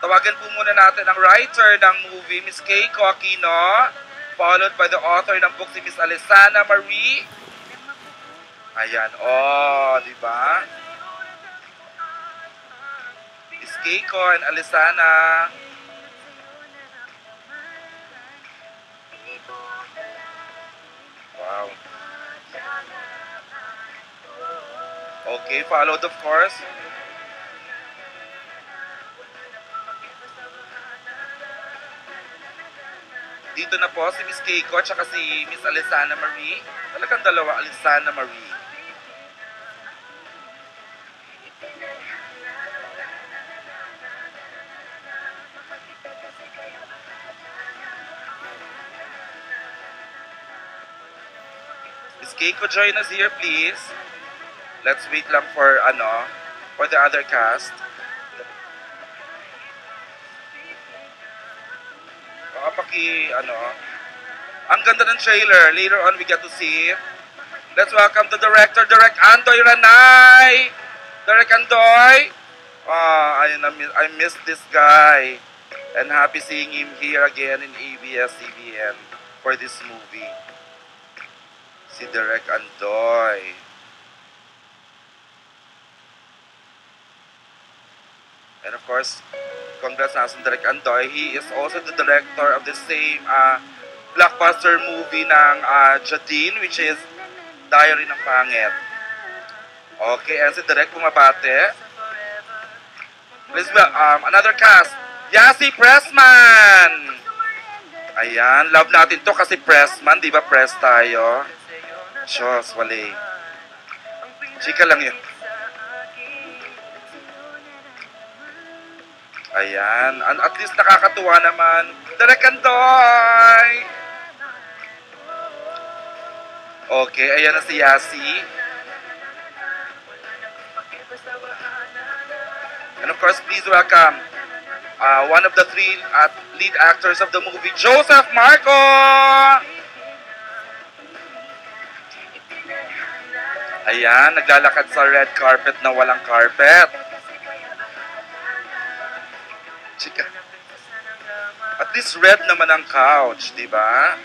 Tawagan po muna natin ang writer ng movie, Miss Keiko Aquino, followed by the author ng book, si Miss Alessana Marie. Ayan, oh, di ba? Miss Keiko and Alessana. Wow. Okay, followed of course. Dito na po si Miss Keiko at saka si Miss Alessana Marie. Talagang dalawa, Alessana Marie. Miss Keiko, join us here please. Let's wait lang for for the other cast. Ang ganda ng trailer. Later on, we get to see. Let's welcome the director, Direk Andoy Ranay. Direk Andoy. I miss this guy. And happy seeing him here again in ABS-CBN for this movie. Si Direk Andoy. And of course, congrats na sa Direk Andoy. He is also the director of the same blockbuster movie ng Jadine, which is Diary ng Pangit. Okay, and si Direk bumabate. Please another cast. Yasi Pressman! Ayan, love natin to kasi Pressman, di ba press tayo? Diyos, wali. Chika lang yun. Ayan, at least nakakatuwa naman. Direk Andoy! Okay, ayan na si Yasi. And of course, please welcome one of the three lead actors of the movie, Joseph Marco! Ayan, naglalakad sa red carpet na walang carpet. Chika. At least red naman ang couch, di ba?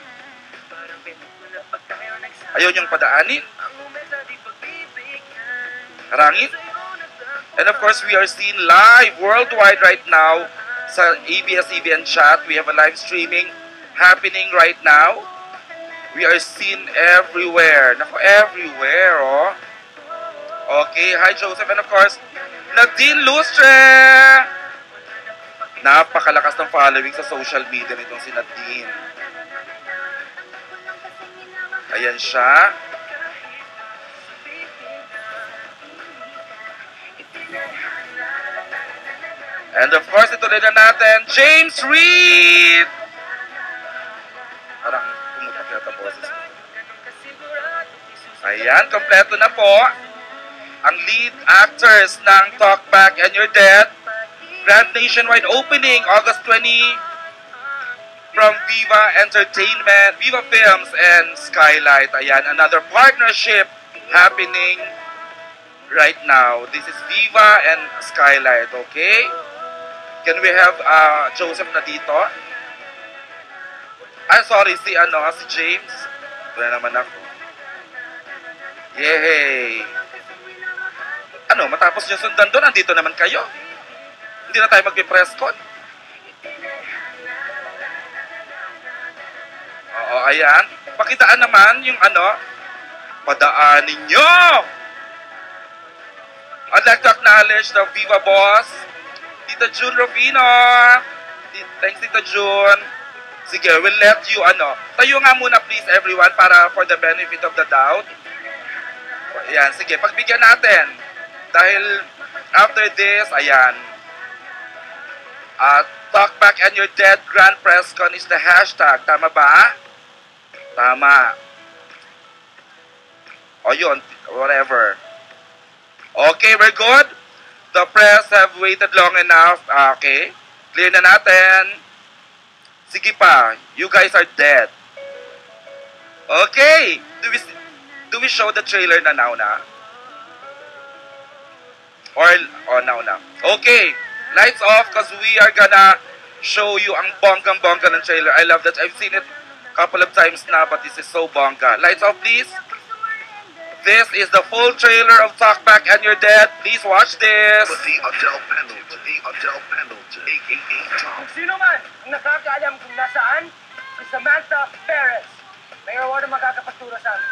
Ayaw niyong padaanin. Harangin. And of course, we are seen live worldwide right now sa ABS-CBN chat. We have a live streaming happening right now. We are seen everywhere. Naku, everywhere, oh. Okay, hi Joseph. And of course, Nadine Lustre! Napakalakas ng following sa social media nitong si Nadine. Ayan siya. And of course, ito rin na natin, James Reid! Parang pumutok yata boses ko. Ayan, kompleto na po ang lead actors ng Talk Back and You're Dead. Grand nationwide opening, August 20, from Viva Entertainment, Viva Films, and Skylight. Ayan, another partnership happening right now. This is Viva and Skylight, okay? Can we have Joseph na dito? Sorry, si James. Wala naman ako. Yay! Matapos nyo sundan doon, andito naman kayo. Hindi na tayo mag-press con. Oo, ayan. Pakitaan naman yung padaanin nyo. I'd like to acknowledge the Viva boss, Tita June Rufino. Thanks, Tita June. Sige, we'll let you, tayo nga muna please everyone para for the benefit of the doubt. Ayan, sige, pagbigyan natin. Dahil after this, ayan, Talk Back and You're Dead Grand Press Con is the hashtag. Tama ba? Tama. O yun, whatever. Okay, we're good. The press have waited long enough. Okay. Clear na natin. Sige pa. You guys are dead. Okay. Do we show the trailer na now na? Or now na? Okay. Lights off because we are gonna show you ang bonggang-bongga ng trailer. I love that. I've seen it a couple of times now, but this is so bongga. Lights off, please. This is the full trailer of Talkback and You're Dead. Please watch this. The Adele Penalty, a.k.a. Tom. Sino man ang nakakaalam kung nasaan, si Samantha Perez. Mayor Warden magkakapagturo sa amin.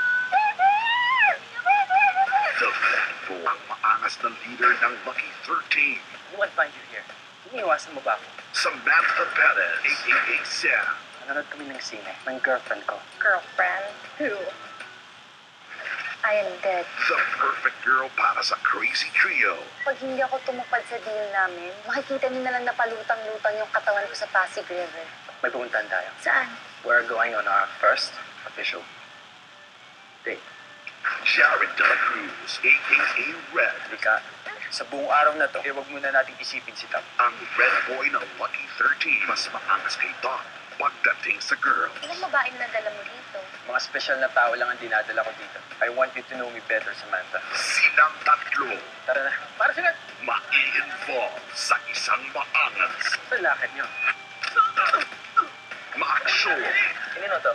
The bad boy, ang maangas na leader ng Lucky 13. Who would find you here? Iniiwasan mo ba ako? Samantha Perez, a.k.a. Sam. Nanonood kami ng sine ng girlfriend ko. Girlfriend? Who? I am dead. The perfect girl para sa crazy trio. Pag hindi ako tumupad sa deal namin, makikita niyo na lang napalutang-lutang yung katawan ko sa Pasig River. May pupuntahan tayo. Saan? We're going on our first official date. Jared De La Cruz, a.k.a. Red. Rika, sa buong araw na to, huwag muna nating isipin si Tom. Ang red boy ng Lucky 13. Mas maangas kay Doc pagdating sa girl. Ilang babae na nadala mo dito? Mga special na tao lang ang dinadala ko dito. I want you to know me better, Samantha. Silang tatlo Tara na. Para sila. mai-involve sa isang maangas, Sa lakad niyo. maaksyon, Kanino to?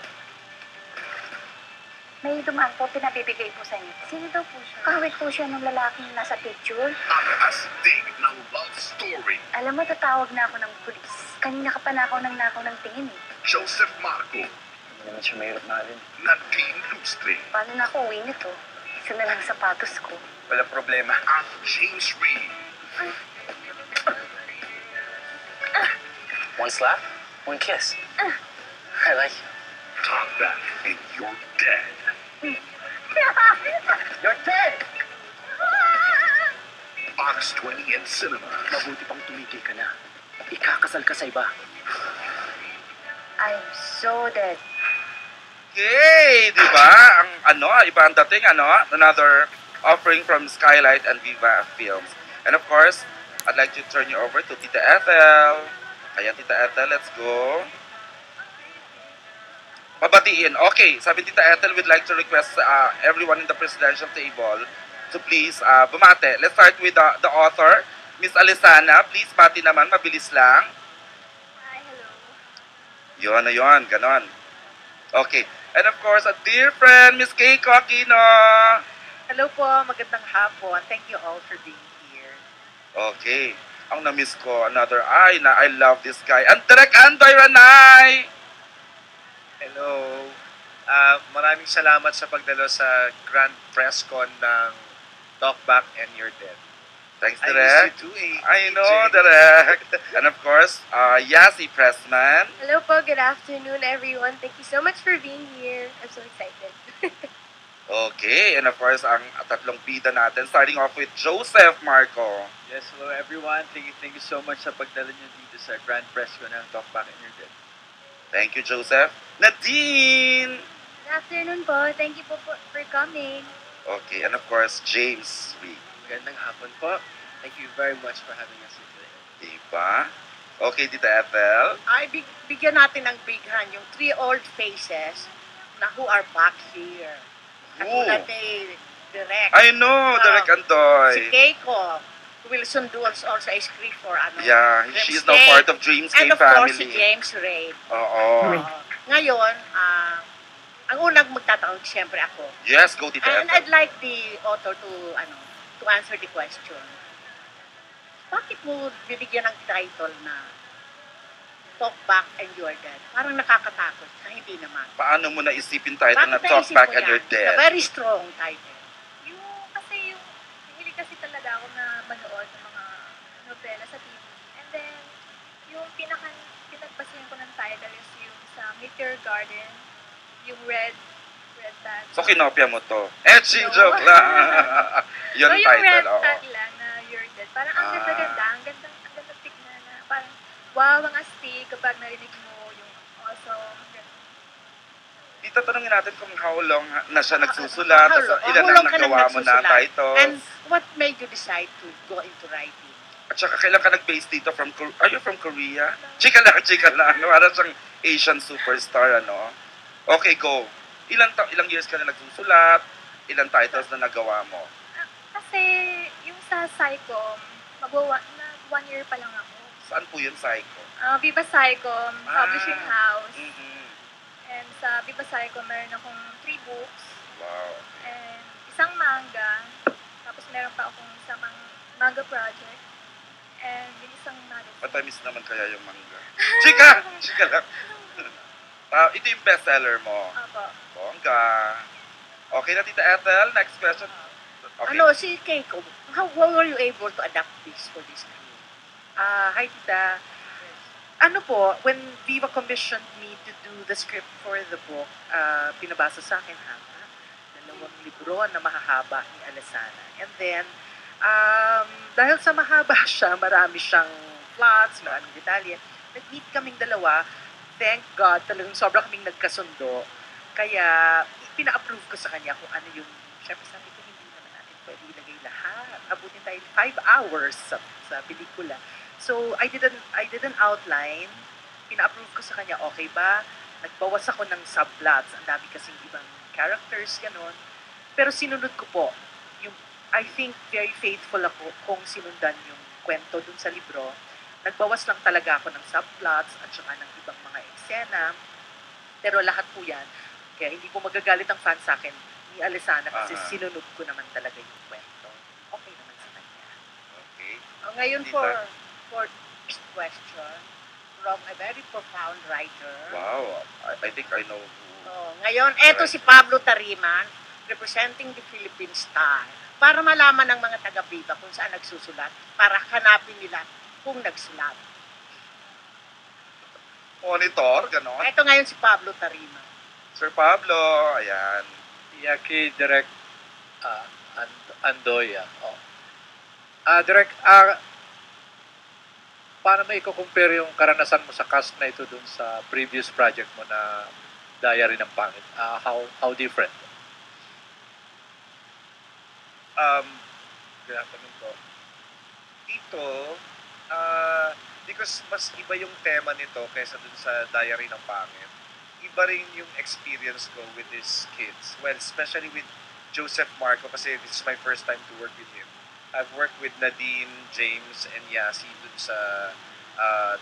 May dumaan po, pinabibigay po sa inyo. Sino daw po siya? Kahawig po siya ng lalaking nasa picture. ang astig ng love story. Alam mo, tatawag na ako ng pulis. Kanina ka pa nakaw ng tingin eh. Joseph Marco, Hindi naman siya mahirap mahalin. Nadine Lustre, Paano na ako uwi nito? Isa na lang sapatos ko. Walang problema. at James Reid. One slap, one kiss. I like you. Talk back and you're dead. You're dead! Ox 20 and Cinema. Mabuti pang tumigil ka na. Ikakasal ka sa iba. I'm so dead. Okay, di ba? Ang iba ang dating, another offering from Skylight and Viva Films. And of course, I'd like to turn you over to Tita Ethel. Ayan, Tita Ethel, let's go. Pabatiin. Okay, sabi Tita Ethel, we'd like to request everyone in the presidential table to please bumate. Let's start with the author, Miss Alisana. Please, bati naman, mabilis lang. Hi, hello. Yun na yun, ganon. Okay. And of course, a dear friend, Miss Keiko Aquino. Hello po, magandang hapon. Thank you all for being here. Okay. Ang na-miss ko, another I love this guy. And Direk Andoy Ranay! Hello. Maraming salamat sa pagdalo sa Grand Press Con ng Talkback and You're Dead. Thanks, I Direk. miss you too, eh. I know, AJ. Direk. And of course, Yasi Pressman. Hello po, good afternoon everyone. Thank you so much for being here. I'm so excited. Okay. And of course, ang tatlong bida natin, starting off with Joseph Marco. Yes, hello everyone. Thank you so much sa pagdala niyo dito sa Grand Press ko ng Talkback and You're Dead. Thank you, Joseph. Nadine! Good afternoon po. Thank you po for coming. Okay. And of course, James Reed. Magandang hapon po. Thank you very much for having us here today. Diba? Okay, Tita Ethel. Ay, bigyan natin ng big hand yung three old faces na who are back here. Katulad ni Direk. I know, Direk Si Andoy. Keiko. Wilson Duals also a script for Yeah, she's now part of Dreamscape And of course, si family. James Reid. Oo. Ngayon, ang unang magtatanong, siyempre ako. Yes, go Tita And Ethel. I'd like the author to answer the question. Bakit mo binigyan ng title na Talk Back and You're Dead? Parang nakakatakot na hindi naman. Paano mo naisipin title na Bakit Talk naisip Back mo and yan? You're Na Dead? very strong title. Yung hilig kasi talaga ako na manood ng mga nobela sa TV. And then, yung pinagbasihan ko ng title is yung sa Meteor Garden, yung Red Tag. So, kinopya mo to. Etching No. joke lang. Yun So, yung title, Red oo. Tag lang na You're Dead. Parang ang Ah. ganda-ganda, ang ganda tignan na parang wow, ang astig kapag narinig mo yung awesome. Dito tanongin natin kung how long na siya nagsusulat, How tapos long- ilan how ang long ka nagawa mo na nagsusulat? titles. And what made you decide to go into writing? At saka kailan ka nag-base dito from Are you from Korea? Chika lang, chika lang. Parang siyang Asian superstar, ano? Okay, go. Ilang years ka na nagsusulat? Ilang titles na nagawa mo? Kasi yung sa Psycho, 1 year pa lang ako. Saan po yun, Psycho? Viva Psycho, publishing house. Mhm. And sa Viva Psycho, meron akong 3 books. Wow. And isang manga. Tapos meron pa akong isang manga project. And yung isang magazine. Matamis naman kaya yung manga. Chika! Chika lang. Ito yung bestseller mo. Opo. Bongga. Okay na, Tita Ethel. Next question. Okay. Ano, si Keiko, how were you able to adapt this for this film? Hi, Tita. Ano po, when Viva commissioned me to do the script for the book, pinabasa sa akin, dalawang libro na mahahaba ni Alesana. And then, dahil sa mahaba siya, marami siyang plots, maraming detalye, nag-meet kaming dalawa. Thank God, talagang sobrang kaming nagkasundo. Kaya, pina-approve ko sa kanya kung ano yung, syempre sabi ko, hindi naman natin pwede ilagay lahat. Abutin tayo 5 hours sa pelikula. So, I did an outline. Pina-approve ko sa kanya, okay ba? Nagbawas ako ng subplots. Ang dami kasing ibang characters, gano'n. Pero sinunod ko po. Yung, I think very faithful ako kung sinundan yung kwento dun sa libro. Nagbawas lang talaga ako ng subplots at saka ng ibang mga eksena. Pero lahat po yan. Kaya hindi po magagalit ang fans sa akin ni Alesana kasi sinunod ko naman talaga yung kwento. Okay naman sa kanya. Okay. Ngayon for next question from a very profound writer. Wow. I think I know who. Ngayon, eto si Pablo Tariman, representing the Philippine Star. Para malaman ng mga taga-Viva kung saan nagsusulat, para hanapin nila kung nagsulat. Monitor, gano'n. Eto ngayon si Pablo Tariman. Sir Pablo, ayan. Yaki Direct Andoya. Direct, paano mo i-compare yung karanasan mo sa cast na ito dun sa previous project mo na Diary ng Pangit? How different? Ginatanong ko. Dito, because mas iba yung tema nito kaysa dun sa Diary ng Pangit. Iba rin yung experience ko with these kids. Well, especially with Joseph Marco kasi this is my first time to work with him. I've worked with Nadine, James, and Yasi dun sa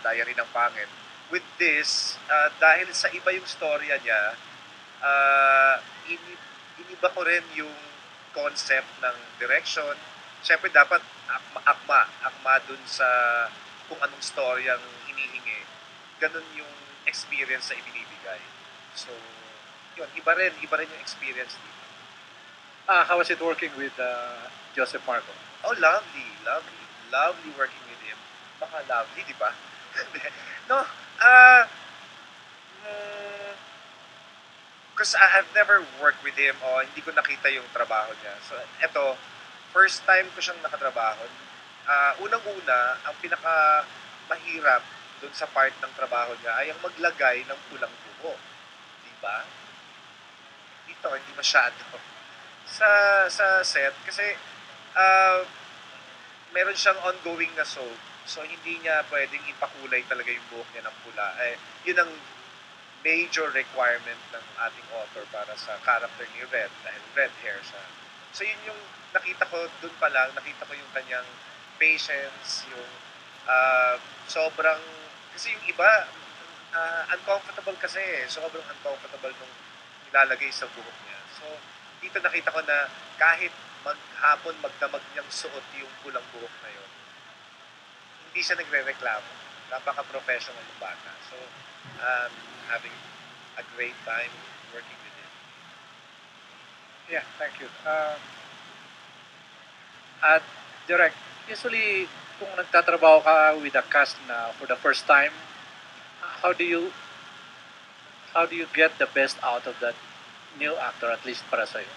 Diary ng Pangit. With this, dahil sa iba yung storya niya, iniba ko rin yung concept ng direction. Siyempre dapat akma dun sa kung anong storya ang hinihingi. Ganun yung experience na ibinibigay. So, yun, iba rin yung experience dito. How was it working with Joseph Marco? Oh, lovely working with him. Baka lovely, di ba? No, because I've never worked with him o hindi ko nakita yung trabaho niya. So, eto, first time ko siyang nakatrabaho. Unang-una, ang pinaka mahirap dun sa part ng trabaho niya ay ang maglagay ng pulang buhok. Di ba? Dito, hindi masyado. Sa set, kasi meron siyang ongoing na soap. So, hindi niya pwedeng ipakulay talaga yung buhok niya ng pula. Yun ang major requirement ng ating author para sa character ni Red dahil red hair siya. So, yun yung nakita ko dun pa lang. Nakita ko yung kanyang patience, yung sobrang... Kasi yung iba, uncomfortable kasi eh. Sobrang uncomfortable nung nilalagay sa buhok niya. So, dito nakita ko na kahit maghapon magdamag niyang suot yung pulang buhok na yun, hindi siya nagre-reklamo. Napaka-professional yung bata. So, having a great time working with him. Yeah, thank you. Direct, usually kung nagtatrabaho ka with a cast na for the first time, how do you get the best out of that new actor, at least para sa'yo?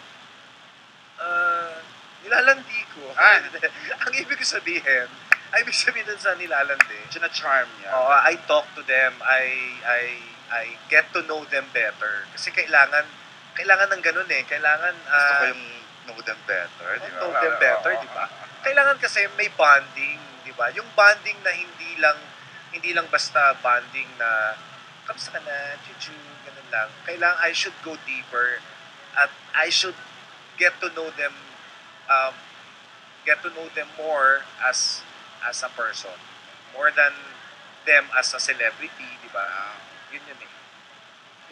Nilalandi ko. Ang ibig sabihin dun sa nilalandi, China-charm niya. I talk to them, I get to know them better. Kasi kailangan ng ganun eh. Kailangan Gusto ko yung know them better, di ba? know them better, di ba? Kailangan kasi may bonding, di ba? Yung bonding na hindi lang basta bonding na kamusta ka na, chuchu, ganun lang. Kailangan I should go deeper at I should get to know them more as as a person. More than them as a celebrity, di ba? Yun yun eh.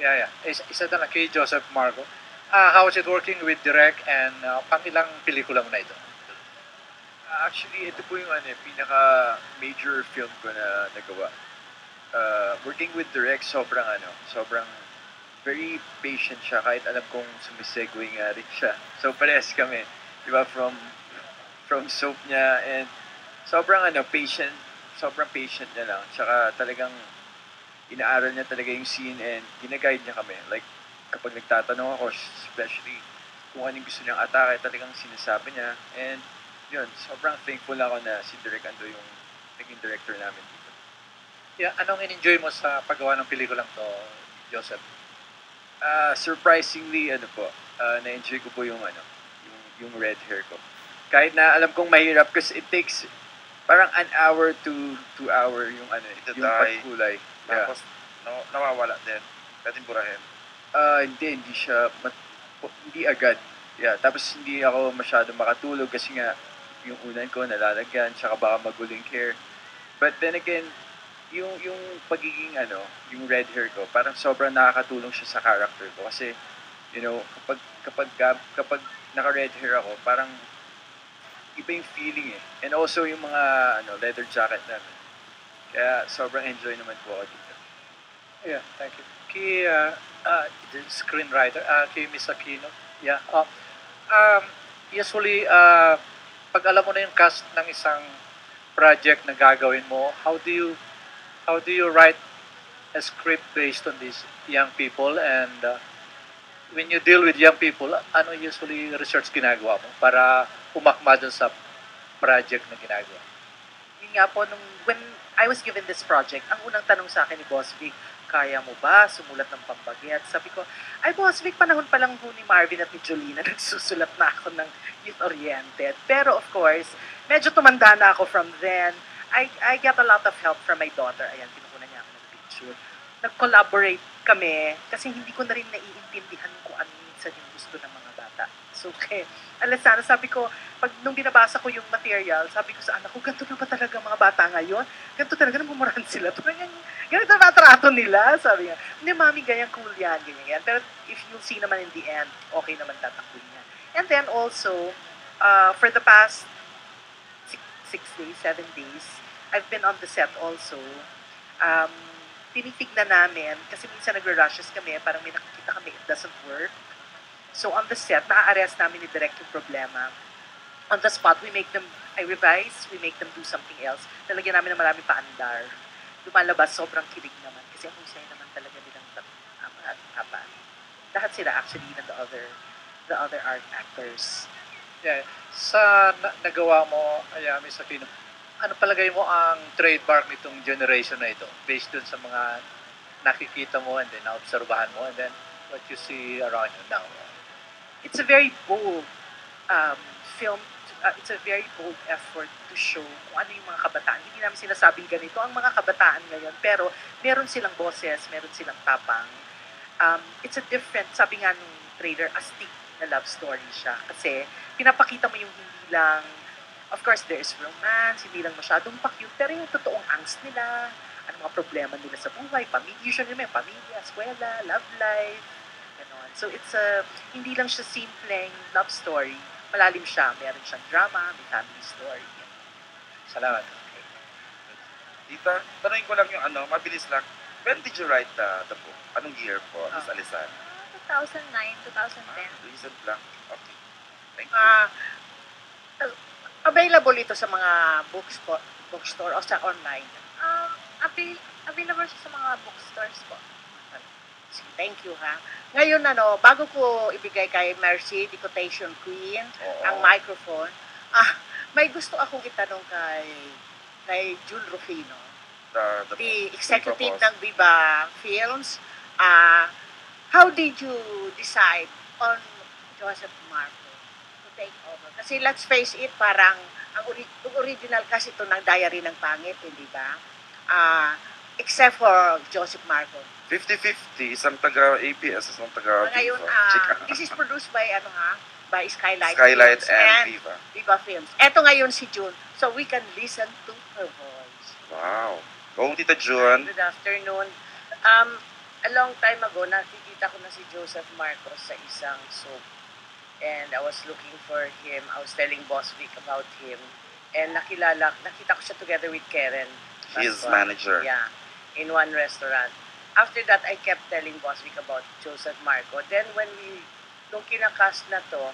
Yeah. Isa na lang kay Joseph Marco. How is it working with Direk and pang ilang pelikula mo na ito? Actually, ito po yung pinaka-major film ko na nagawa. Working with Direk, sobrang very patient siya kahit alam kong sumisegue nga rin siya. So, parehas kami. Di ba? From soap niya and sobrang patient niya lang. Tsaka talagang inaaral niya talaga yung scene and ginaguide niya kami. Like, kapag nagtatanong ako, especially kung anong gusto niyang atake, talagang sinasabi niya. And yun, sobrang thankful ako na si Direk Ando yung naging director namin dito. Yeah, anong in-enjoy mo sa paggawa ng pelikulang to, Joseph? Surprisingly, na-enjoy ko po yung red hair ko. Kahit na alam kong mahirap kasi it takes parang an hour to 2 hour yung yung pagkulay. Yeah. Tapos, nawawala din. Pwedeng burahin. Hindi agad. Yeah, tapos hindi ako masyado makatulog kasi nga yung unan ko nalalagyan, tsaka baka maguling hair. But then again, yung pagiging yung red hair ko, parang sobrang nakakatulong siya sa character ko kasi kapag naka-red hair ako, parang iba yung feeling eh. And also yung mga leather jacket namin. Kaya sobrang enjoy naman po ako dito. Yeah, thank you. Kay the screenwriter, kay Miss Aquino. Yeah. Usually, pag alam mo na yung cast ng isang project na gagawin mo, how do you write a script based on these young people? And when you deal with young people, ano usually research ginagawa mo para umakma dun sa project na ginagawa? Yun nga po, when I was given this project, ang unang tanong sa akin ni Boss Vic, kaya mo ba sumulat ng pambagyat? Sabi ko, ay Boss Vic, panahon pa lang ho ni Marvin at ni Jolina, nagsusulat na ako ng youth-oriented. Pero of course, medyo tumanda na ako from then. I get a lot of help from my daughter. Ayan, pinukunan niya ako ng picture. Nag-collaborate kami kasi hindi ko na rin naiintindihan kung ano minsan yung gusto ng mga bata. So, Alessandra, sabi ko, nung binabasa ko yung material, sabi ko sa anak ko, ganito na ba talaga mga bata ngayon? Ganito talaga, namumurahan sila. Ganito na trato nila. Sabi niya, hindi mami, ganyan cool yan, ganyan yan. Pero if you'll see naman in the end, okay naman tatakbo niya. And then also, for the past 6 days, 7 days, I've been on the set also. Tinitignan namin, kasi minsan nagre-rushes kami, parang may nakikita kami, it doesn't work. So on the set, na-arrest namin ni Direk yung problema. On the spot, I revise, we make them do something else. Talagyan namin ng maraming paandar. Lumalabas, sobrang kilig naman. Kasi ang husay naman talaga nilang ama at papa. Lahat sila actually na the other art actors. Yeah. Sa nagawa mo, Ayami, sa Aquino, ano palagay mo ang trademark nitong generation na ito? Based dun sa mga nakikita mo and then naobserbahan mo and then what you see around you now? It's a very bold film. It's a very bold effort to show kung ano yung mga kabataan. Hindi namin sinasabing ganito ang mga kabataan ngayon, pero meron silang boses, meron silang tapang. It's a different, sabi nga nung trailer, astig na love story siya. Kasi pinapakita mo yung hindi lang, of course, there is romance, hindi lang masyadong pa-cute, pero yung totoong angst nila, ano mga problema nila sa buhay, pamilya, usually may pamilya, eskwela, love life, ganon. So it's hindi lang siya simpleng love story, malalim siya, meron siyang drama, may family story. Salamat. Tita, tanongin ko lang yung mabilis lang. When did you write the book? Anong year po, Miss Alisan? 2009, 2010. Recent lang. Okay. Thank you. Available ito sa mga bookstore o sa online. Available siya sa mga bookstores po. Thank you, ha. Ngayon, bago ko ibigay kay Mercy, the quotation queen, ang microphone, may gusto akong itanong kay June Rufino, the executive ng Viva Films. How did you decide on Joseph Marco to take over? Kasi let's face it, parang ang original kasi ito ng Diary ng Pangit, hindi ba? Except for Joseph Marco. 50-50, isang taga-ABS, isang taga-Viva. Ngayon, this is produced by, by Skylight Skylight Films and Viva. Viva Films. Eto ngayon si June, so we can listen to her voice. Wow. Go, Tita June. Good afternoon. A long time ago, nakikita ko na si Joseph Marcos sa isang soap. And I was looking for him. I was telling Boss Vic about him. And nakita ko siya together with Karen. His Pascual. manager. Yeah, in one restaurant. After that, I kept telling Boss Vic about Joseph Marco. Then nung kinakast na to,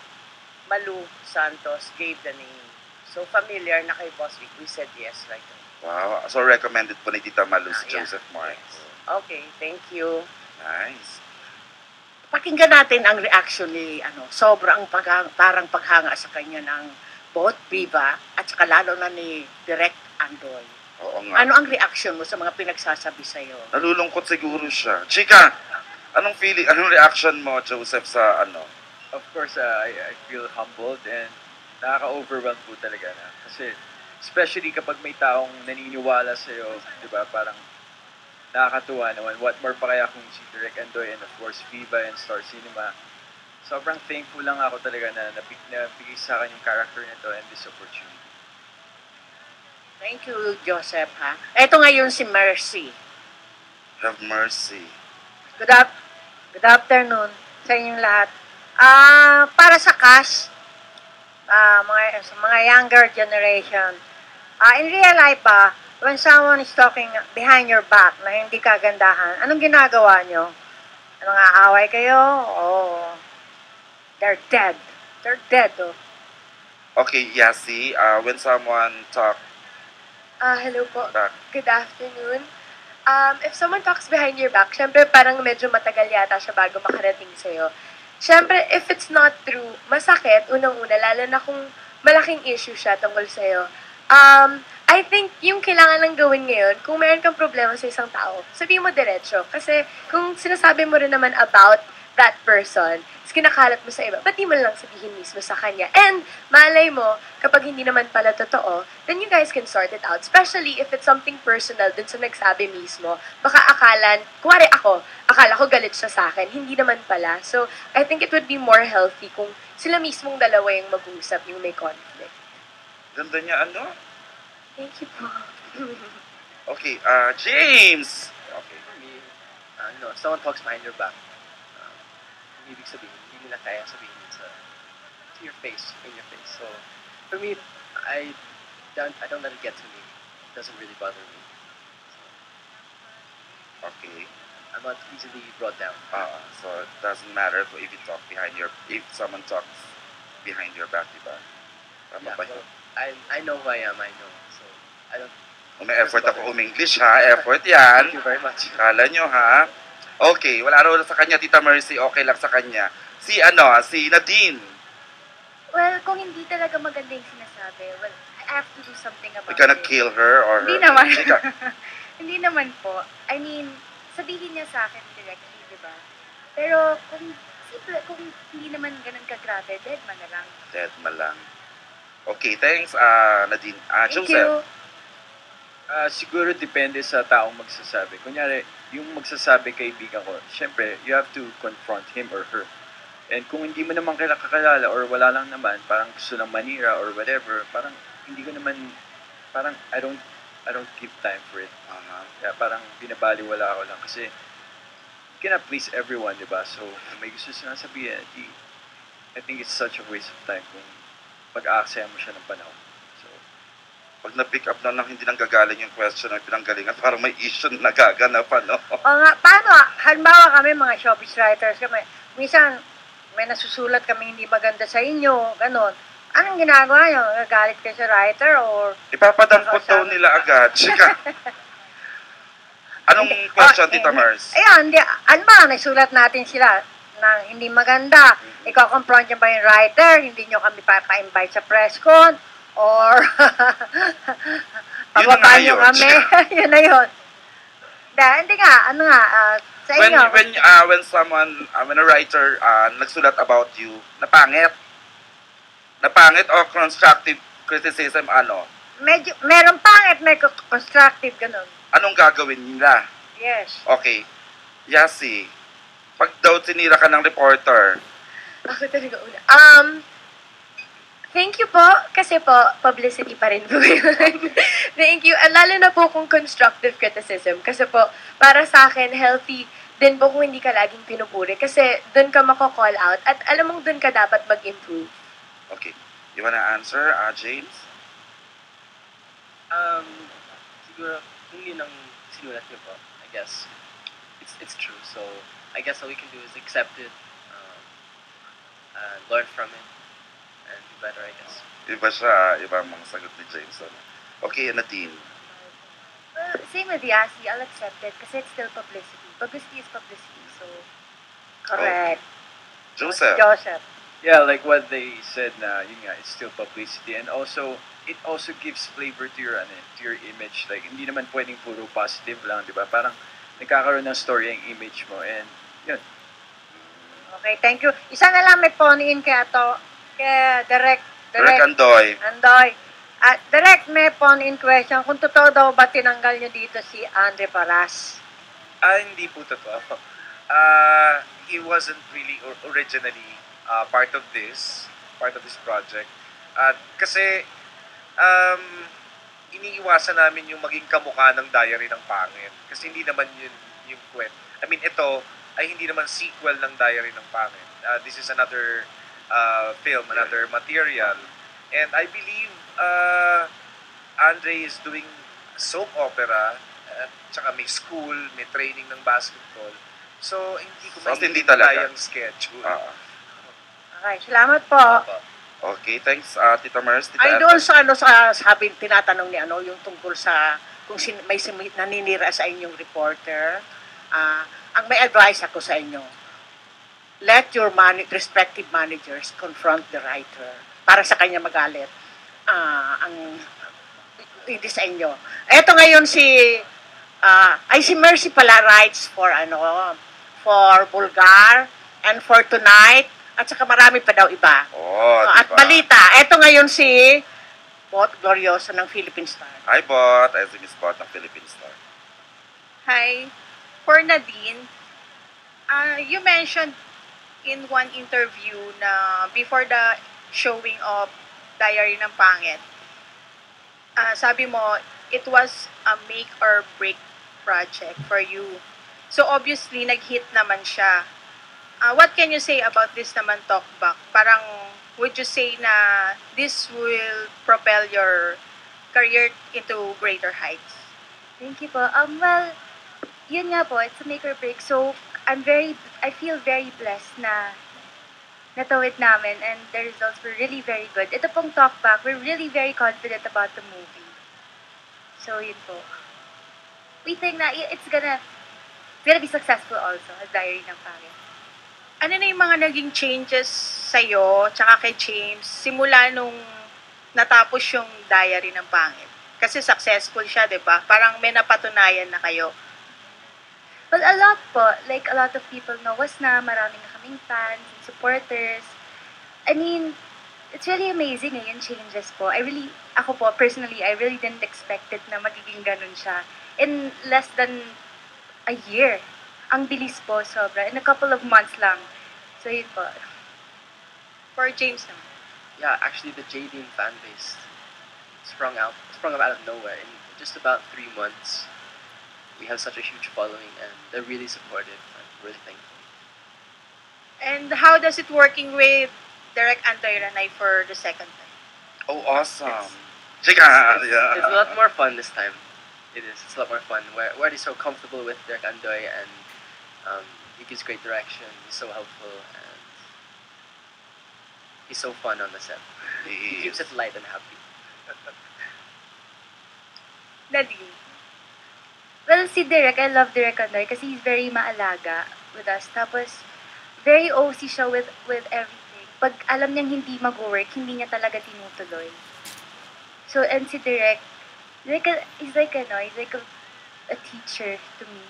Malu Santos gave the name. So familiar na kay Boss Vic. We said yes right away. Wow. So recommended po ni Tita Malu si Yeah. Joseph Marcos. Okay, thank you. Nice. Pakinggan natin ang reaction ni sobrang parang paghanga sa kanya ng both Viva at saka lalo na ni Direk Andoy. Oo nga. Ano ang reaction mo sa mga pinagsasabi sa'yo? Nalulungkot siguro siya. Chika, anong reaction mo, Joseph, sa Of course, I feel humbled and nakaka-overwhelm po talaga na. Kasi, especially kapag may taong naniniwala sa'yo, di ba, parang nakakatuwa naman. What more pa kaya kung si Direk Andoy and of course Viva and Star Cinema. Sobrang thankful lang ako talaga na nabigay sa akin yung character nito and this opportunity. Thank you, Joseph, ha? Eto ngayon si Mercy. Have mercy. Good afternoon sa inyong lahat. Para sa cast, sa mga younger generation, in real life when someone is talking behind your back na hindi kagandahan, anong ginagawa nyo? Anong aaway kayo? They're dead. They're dead, oh. Okay, Yasi, when someone talk Hello po. back, Good afternoon. If someone talks behind your back, syempre parang medyo matagal yata siya bago makarating sa'yo. Syempre, if it's not true, masakit, unang-una, lalo na kung malaking issue siya tungkol sa'yo. I think yung kailangan lang gawin ngayon, kung meron kang problema sa isang tao, sabihin mo diretso. Kasi kung sinasabi mo rin naman about that person, kinakalat mo sa iba, ba't di mo lang sabihin mismo sa kanya? And malay mo, kapag hindi naman pala totoo, then you guys can sort it out. Especially if it's something personal dun sa nagsabi mismo. Baka akala ko galit siya sa akin. Hindi naman pala. So, I think it would be more healthy kung sila mismong dalawa yung mag-uusap, yung may conflict. ganda niya, Thank you po. Okay, James! Okay. For me, if someone talks behind your back, ibig sabihin, hindi nila kaya sabihin to your face, in your face. So, for me, I don't let it get to me. It doesn't really bother me. Okay. I'm not easily brought down. So it doesn't matter if if someone talks behind your back, diba? Tama ba yun? I know who I am, I know. So, I don't... May effort ako English, ha? Effort yan. Thank you very much. Kala nyo, ha? Okay, wala raw sa kanya, Tita Mercy, okay lang sa kanya. Si Nadine. Well, kung hindi talaga maganda yung sinasabi, well, I have to do something about You gonna it. kill her or Hindi her? naman. Chika. Hindi naman po. I mean, sabihin niya sa akin directly, di ba? Pero kung hindi naman ganun kagrabe, dead man na lang. Dead ma lang. Okay, thanks, Nadine. Thank Joseph. you. Siguro depende sa taong magsasabi. Kunyari, yung magsasabi kaibigan ko, syempre, you have to confront him or her. And kung hindi mo naman kakilala or wala lang naman, parang gusto lang manira or whatever, parang hindi ko naman, parang I don't give time for it. Kaya parang binabaliwala ako lang kasi you cannot please everyone, di ba? So, kung may gusto silang sabihin, I think it's such a waste of time kung pag-aaksaya mo siya ng panahon. Pag na-pick up na lang, hindi nang gagaling yung question ng pinanggalingan, parang may issue na nagaganap, O nga, paano? Halimbawa kami, mga showbiz writers kami, minsan may nasusulat kami hindi maganda sa inyo, ganun. Anong ginagawa nyo? Gagalit kayo sa writer or... Ipapadampot daw nila agad. Chika. Anong question, Tita Mars? Ayan, ano ba, nasulat natin sila na hindi maganda. Ikaw-confront nyo ba yung writer? Hindi nyo kami pa-invite sa press con? Or pababa nyo kami? Yun na yun. Hindi nga, sa inyo. When a writer nagsulat about you, napangit o constructive criticism, Medyo, meron pangit, may constructive, ganun. Anong gagawin nila? Yes. Okay. Yasi, pag daw tinira ka ng reporter, Ako talaga una. Thank you po, kasi po, publicity pa rin po yun. Thank you. At lalo na po kung constructive criticism. Kasi po, para sa akin, healthy din po kung hindi ka laging pinupuri. Kasi dun ka mako-call out at alam mong dun ka dapat mag-improve. Okay. You wanna answer, James? Siguro, kung yun ang sinulat niyo po, I guess, it's true. So, I guess all we can do is accept it, and learn from it, and do better, I guess. Iba siya, iba ang mga sagot ni James. Okay, Nadine. Well, same with Yasi. I'll accept it kasi it's still publicity. Publicity is publicity, so... Correct. Joseph. Joseph. Yeah, like what they said na, yun nga, it's still publicity. And also, it also gives flavor to your, to your image. Like, hindi naman pwedeng puro positive lang, di ba? Parang, nagkakaroon ng story ang image mo. And, yun. Okay, thank you. Isa na lang may phone-in kay Direk Andoy. Direk, may phone-in question. Kung totoo daw ba tinanggal nyo dito si Andre Paras? Hindi po totoo. He wasn't really originally part of this project. Kasi iniiwasan namin yung maging kamukha ng Diary ng Pangit. Kasi hindi naman yun yung kwento. I mean, ito ay hindi naman sequel ng Diary ng Pangit. This is another film, another material. And I believe Andre is doing soap opera at saka may school, may training ng basketball. So, hindi ko hindi talaga yung schedule. Okay, salamat po. Okay, thanks, Tita Mars. Tita Ay, Ethel. doon sa sabi, tinatanong ni yung tungkol sa, kung may naninira sa inyong reporter, ang may advice ako sa inyo, let your respective managers confront the writer para sa kanya magalit. Hindi sa inyo. Eto ngayon si Mercy pala writes for Bulgar and for Tonight at saka marami pa daw iba. At diba? balita, eto ngayon si Bot Glorioso ng Philippine Star. Hi, Bot. As Miss Bot ng Philippine Star. Hi. For Nadine, you mentioned in one interview na before the showing of Diary ng Pangit, sabi mo, it was a make or break project for you. So obviously, nag-hit naman siya. What can you say about this naman, Talkback? Parang, would you say na this will propel your career into greater heights? Thank you po. Well, yun nga po, it's a make or break. So, I feel very blessed na natawid namin and the results were really very good. Ito pong Talkback, we're really very confident about the movie. So, yun po. We think na it's gonna be successful also as Diary ng Pangit. Ano na yung mga naging changes sa'yo, tsaka kay James, simula nung natapos yung Diary ng Pangit? Kasi successful siya, di ba? Parang may napatunayan na kayo. Well, a lot po. Like, a lot of people know us na. Marami na kaming fans and supporters. I mean, it's really amazing yung changes po. Ako po, personally, I really didn't expect it na magiging ganun siya. In less than a year. Ang bilis po, sobra. In a couple of months lang. So, yun po. For James naman. Yeah, actually the JDing fan base sprung up out of nowhere. In just about 3 months, we have such a huge following and they're really supportive and really thankful. And how does it working with Direk Andoy Ranay for the second time? Oh, awesome. It's a lot more fun this time. It is. It's a lot more fun. Where he's so comfortable with Direk Andoy and he gives great direction. He's so helpful and he's so fun on the set. He keeps it light and happy. Nadine. Well, si Direk, I love Direk Andoy kasi he's very maalaga with us. Tapos, very OC siya with everything. Pag alam niyang hindi mag-work, hindi niya talaga tinutuloy. So, and si Direk, he's like a teacher to me.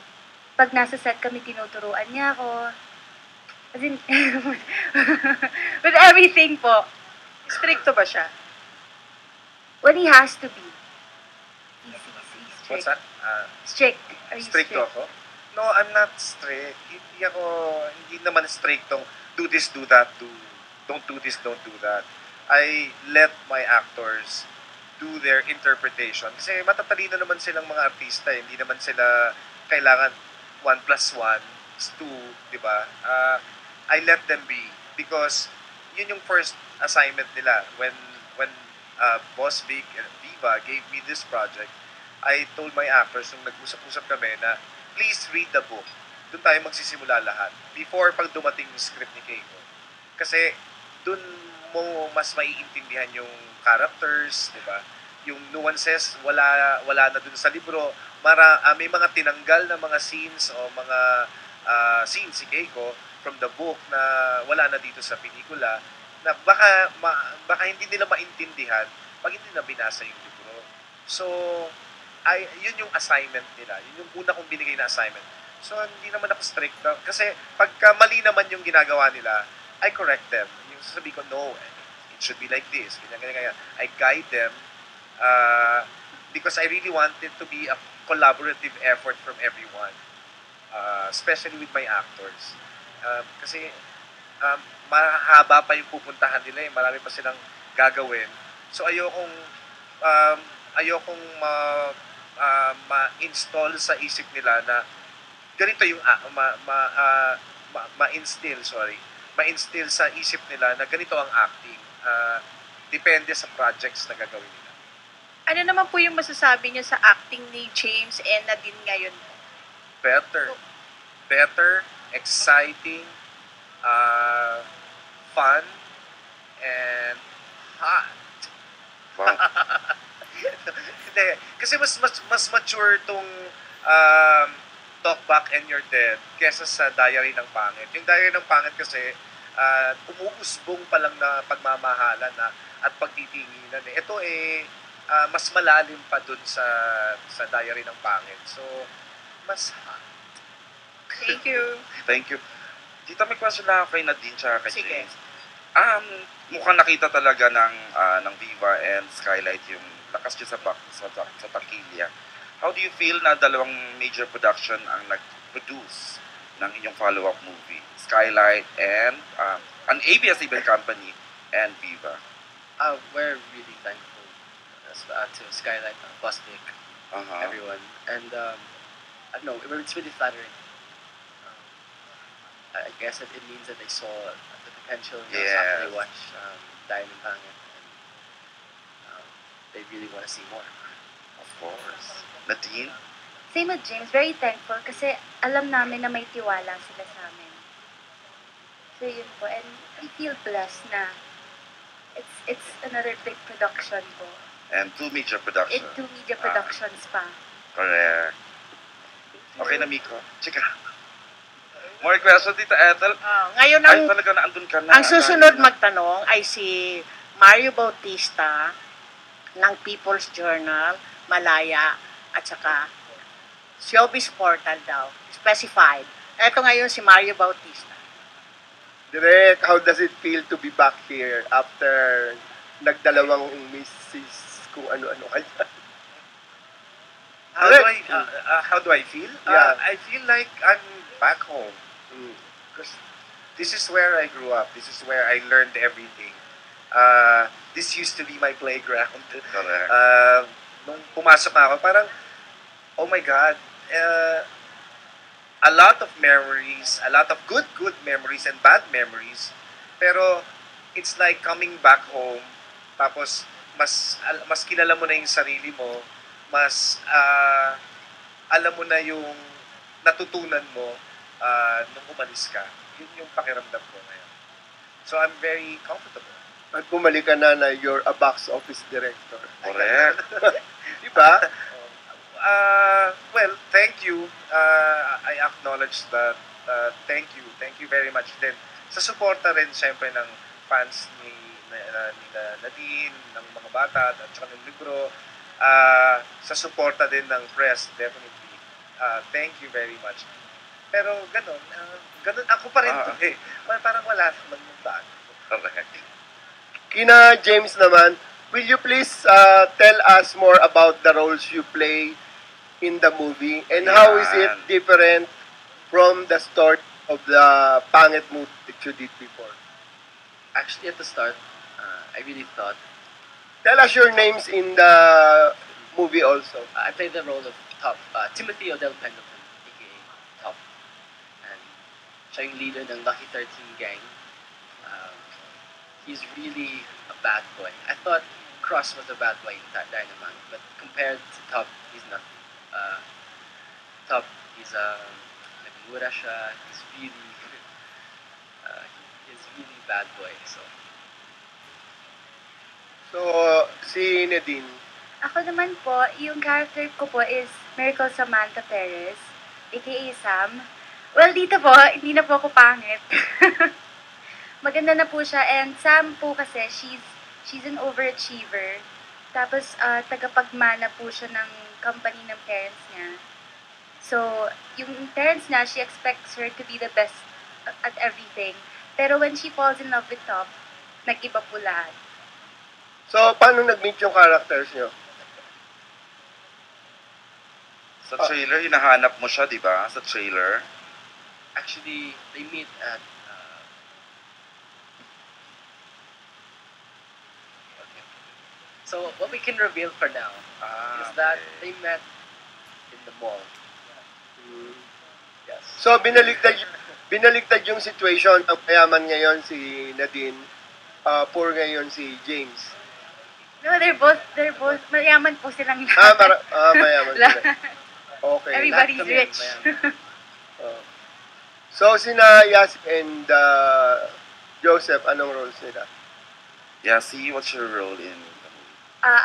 Pag nasa set kami, tinuturuan niya ako. As in, with everything po. Stricto ba siya? When he has to be. He's strict. What's that? Strict. Are you strict? Stricto ako? No, I'm not strict. Hindi naman strictong do this, do that, don't do this, don't do that. I let my actors do their interpretation. Kasi matatalino naman silang mga artista, hindi naman sila kailangan 1 plus 1 is 2, di ba? I let them be because yun yung first assignment nila when Boss Vic and Viva gave me this project. I told my actors nung nag-usap-usap kami na please read the book. Doon tayo magsisimula lahat before pag dumating yung script ni Keiko. Kasi doon mo mas maiintindihan yung characters, di ba? Yung nuances wala na doon sa libro. May mga tinanggal na mga scenes o mga scenes si Keiko from the book na wala na dito sa pelikula na baka hindi nila maintindihan pag hindi na binasa yung libro. So, yun yung assignment nila. Yun yung una kong binigay na assignment. So, hindi naman ako strict. Kasi pagka mali naman yung ginagawa nila, I correct them. Yung sasabihin ko, no, it should be like this. Ganyan. I guide them because I really want it to be a collaborative effort from everyone. Especially with my actors. Kasi mahaba pa yung pupuntahan nila eh. Marami pa silang gagawin. So ayokong ma-install sa isip nila na ganito yung ma-instill sa isip nila na ganito ang acting. Depende sa projects na gagawin nila. Ano naman po yung masasabi niyo sa acting ni James and Nadine ngayon? Better, exciting, fun, and hot. Hindi, kasi mas mature tong Talk Back and You're Dead kesa sa Diary ng Pangit. Yung Diary ng Pangit kasi umuusbong pa lang na pagmamahalan na at pagtitinginan. Ito mas malalim pa dun sa Diary ng Pangit. So, mas hot. Thank you. Thank you. Dito may question lang ako kay Nadine tsaka kay Sige. James. Mukhang nakita talaga ng Viva and Skylight yung lakas niya sa takilya. How do you feel na dalawang major production ang nag-produce ng inyong follow-up movie? Skylight and an ABS-CBN company and Viva. We're really thankful to Skylight, Boss Vic, everyone. And I don't know, it's really flattering. I guess it means that they saw the potential after they watched Diary ng Pangit. And they really want to see more. Of course. Nadine? Same with James, very thankful kasi alam namin na may tiwala sila sa amin. So yun po, and we feel blessed na it's another big production po. And 2 major productions. 2 media productions pa. Correct. Okay na, Miko. Chika. More questions dito, Ethel? Ngayon ay, talaga na andun ka na. Ang susunod magtanong ay si Mario Bautista ng People's Journal, Malaya, at saka Showbiz Portal daw. Specified. Ito ngayon si Mario Bautista. Direk, how does it feel to be back here after nagdalawang missis kung ano-ano kayo? How do I feel? Yeah. I feel like I'm back home. Because this is where I grew up. This is where I learned everything. This used to be my playground. Nung pumasok na ako, parang, oh my God, a lot of memories, a lot of good memories and bad memories. Pero it's like coming back home, tapos mas kilala mo na yung sarili mo, mas alam mo na yung natutunan mo nung umalis ka. Yun yung pakiramdam ko ngayon. So I'm very comfortable. At bumalik ka na you're a box office director. Correct. Diba? Well, thank you. I acknowledge that. Thank you very much din. Sa suporta rin siyempre ng fans ni Nadine, ng mga bata, at saka ng libro. Sa suporta din ng press, definitely. Thank you very much. Pero ganun ako pa rin to eh. Parang wala naman yung bago. Kina James naman, will you please tell us more about the roles you play in the movie and how is it different from the of the pangit movie that you did before? Actually, at the start, I really thought Tell us your names in the movie also. I played the role of Timothy Odell Pendleton, aka Top, and siya yung leader ng Lucky 13 gang. He's really a bad boy. I thought Cross was a bad boy in Dynamite, but compared to Top, he's not. Top, he's nagmura siya. He's really bad boy. So, si Nadine. Ako naman po, yung character ko po is Miracle Samantha Perez, aka Sam. Well, dito po, hindi na po ako pangit. Maganda na po siya. And Sam po kasi, she's an overachiever. Tapos, tagapagmana po siya ng company ng parents niya. So, yung parents niya, she expects her to be the best at everything. Pero when she falls in love with Top, nag-iba po lahat. So, paano nag-meet yung characters nyo? Sa trailer, hinahanap mo siya, di ba? Sa trailer. Actually, they meet at okay. So, what we can reveal for now is that they met in the mall. Yes. So, binaliktad yung situation. Ang mayaman ngayon si Nadine, poor ngayon si James. No, they're both, mayaman po silang lahat. Mayaman sila. Okay. Everybody's rich. So, sina Yasi and Joseph, anong roles nila? Yasi, what's your role in the movie?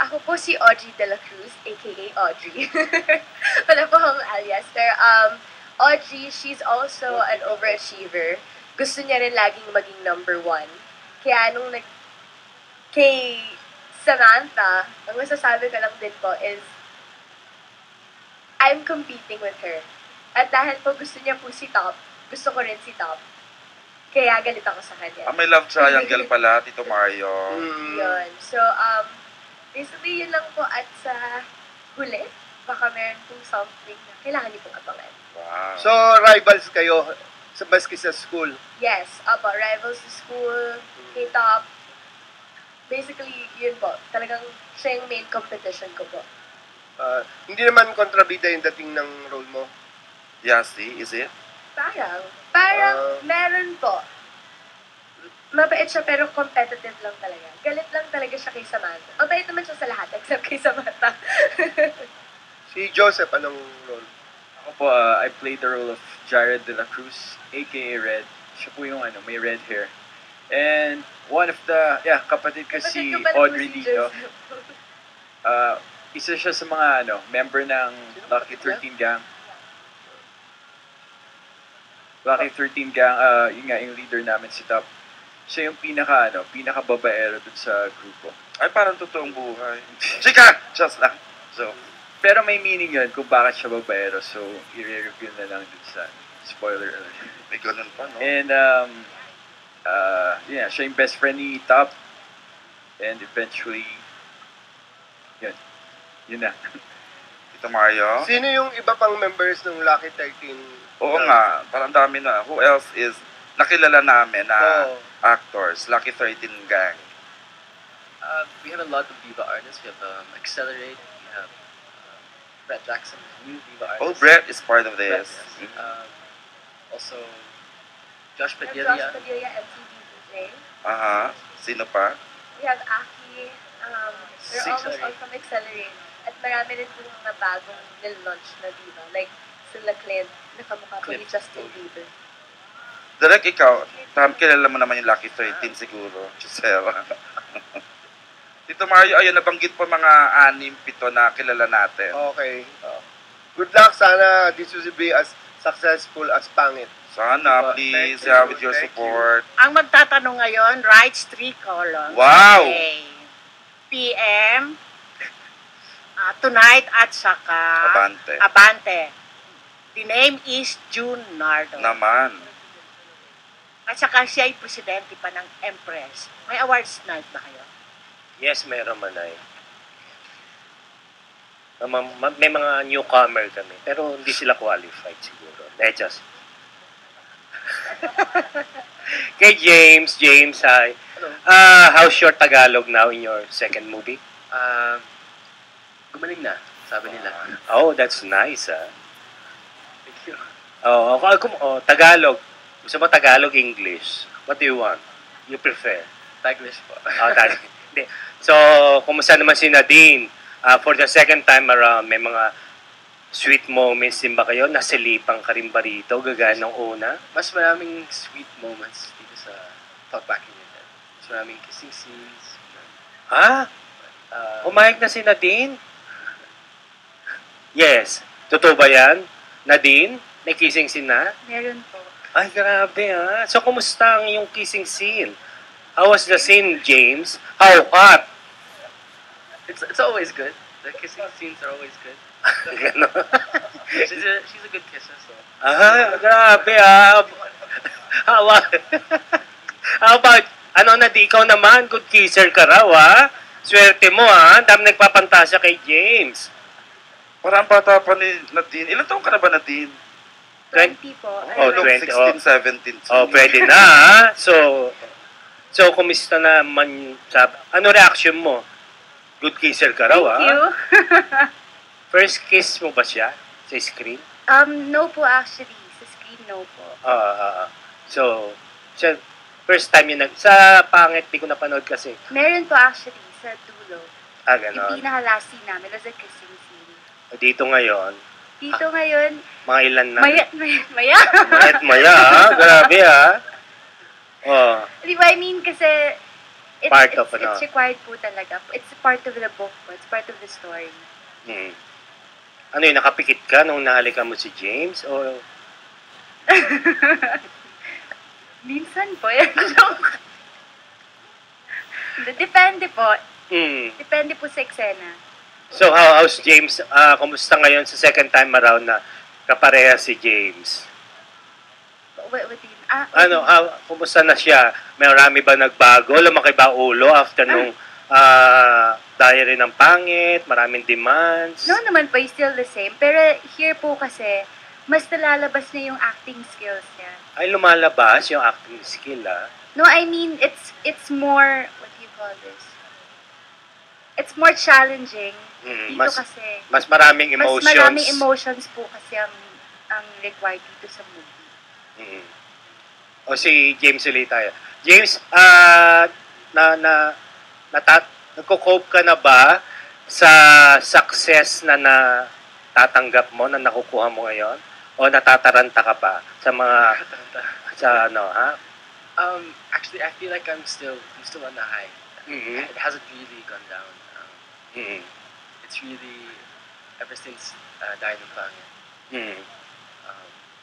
Ako po si Audrey De La Cruz, aka Audrey. Wala po akong alias. Pero Audrey, she's also an overachiever. Gusto niya rin laging maging number 1. Kaya nung kay Samantha, ang masasabi ko lang din po is I'm competing with her. At dahil po gusto niya po si Top, gusto ko rin si Top. Kaya galit ako sa kanya. May love triangle pala, Tito Mario. Yun. So, basically, yun lang po. At sa huli, baka meron pong something na kailangan niyo pong abangan. Wow. So, rivals kayo maski sa school? Yes. Rivals sa school, kay Top. Basically, yun po. Talagang siya yung main competition ko po. Hindi naman kontrabida yung dating ng role mo? Yasi, is it? Parang meron po. Mabait siya pero competitive lang talaga. Galit lang talaga siya kay Samantha. Mabait naman siya sa lahat except kay Samantha. Si Joseph, anong role? Ako po, I played the role of Jared De La Cruz, aka Red. Siya po yung may red hair. And one of the, kapatid ko si Audrey dito. Isa siya sa mga member ng Lucky 13 gang. Lucky 13 gang, yun nga, yung leader namin si Top. Siya yung pinaka-babaero dun sa grupo. Ay, parang totoong buhay. Chika! Just lang. So, pero may meaning yun kung bakit siya babaero. So, i-reveal na lang dun sa spoiler alert. May ganun pa, no? And, siya yung best friend ni Top. And eventually, yun na. Tito Mario? Sino yung iba pang members ng Lucky 13? Oo nga, parang dami na. Who else is nakilala namin na actors? Lucky 13 gang. We have a lot of diva artists. We have Accelerate. We have Brett Jackson, new diva artist. Oh, Brett is part of this. Brett, yes. Also, Josh We have Padilla. Josh Padilla, MTV DJ. Sino pa? We have Aki. They're almost all from Accelerate. At marami rin po mga bagong nil-launch na diva. Like, sila Clint, nakamukha po ni Justin Bieber. Direk, ikaw, kilala mo naman yung Lucky 13 siguro, Giselle. Tito Mario, ayun, nabanggit po mga 6-7 na kilala natin. Okay. Good luck. Sana this will be as successful as Pangit. Sana, please, with your support. Ang magtatanong ngayon, writes 3 columns. Wow! Okay. PM, tonight at saka Abante. The name is June Nardo. Naman. At saka siya ay presidente pa ng Empress. May awards night ba kayo? Yes, meron manay. May mga newcomer kami, pero hindi sila qualified siguro. Just. Kay James, hi. How's your Tagalog now in your second movie? Gumaling na, sabi nila. Oh, that's nice, Thank you. Tagalog. Gusto mo Tagalog, English? What do you want? You prefer? Taglish po. Hindi. So, kumusta naman si Nadine? For the second time around, may mga sweet moments din ba kayo? Nasilipan ka rin ba rito? Gagaya ng una? Mas maraming sweet moments dito sa Talk Back in Your Head. Mas maraming kissing scenes. Umayag na si Nadine? Yes. Totoo ba yan? Nadine? May kissing scene na? Meron po. Ay, grabe So, kumusta ang yung kissing scene? How was the scene, James? How hot? It's always good. The kissing scenes are always good. she's a good kisser, so. Grabe How about, ikaw naman, good kisser ka raw Swerte mo Ang dami nagpapantasya kay James. Parang bata pa ni Nadine. Ilan taong ka na ba, Nadine? 20 po. 16, 17. Pwede na So, kumusta naman ano reaction mo? Good kisser ka raw Thank you. First kiss mo ba siya sa screen? No po actually. Sa screen, no po. So, first time yun sa pangit, di ko napanood kasi. Meron po actually sa dulo. Ganon. Yung pinaka-last scene namin was a kissing scene. Dito ngayon, mga ilan na? Maya, grabe Di ba, I mean, kasi it's required po talaga. It's part of the book po. It's part of the story. Ano yun, nakapikit ka nung nahalikan mo si James? O... Minsan po. Depende po. Depende po sa eksena. So, how's James? Kumusta ngayon sa second time around na kapareha si James? What do you kumusta na siya? Marami ba nagbago? Lumaki ba ulo after nung diary ng pangit? Maraming demands? No naman po, he's still the same. Pero here po kasi, mas nalalabas na yung acting skills niya. Ay, lumalabas yung acting skill, No, I mean, it's more, what do you call this? It's more challenging. Dito kasi. Mas maraming emotions. Mas maraming emotions po kasi ang required dito sa movie. O si James ulit tayo. James, nagko-cope ka na ba sa success na natatanggap mo, na nakukuha mo ngayon? O natataranta ka pa sa mga Actually, I feel like I'm still on the high. It hasn't really gone down. It's really ever since Diary ng Pangit.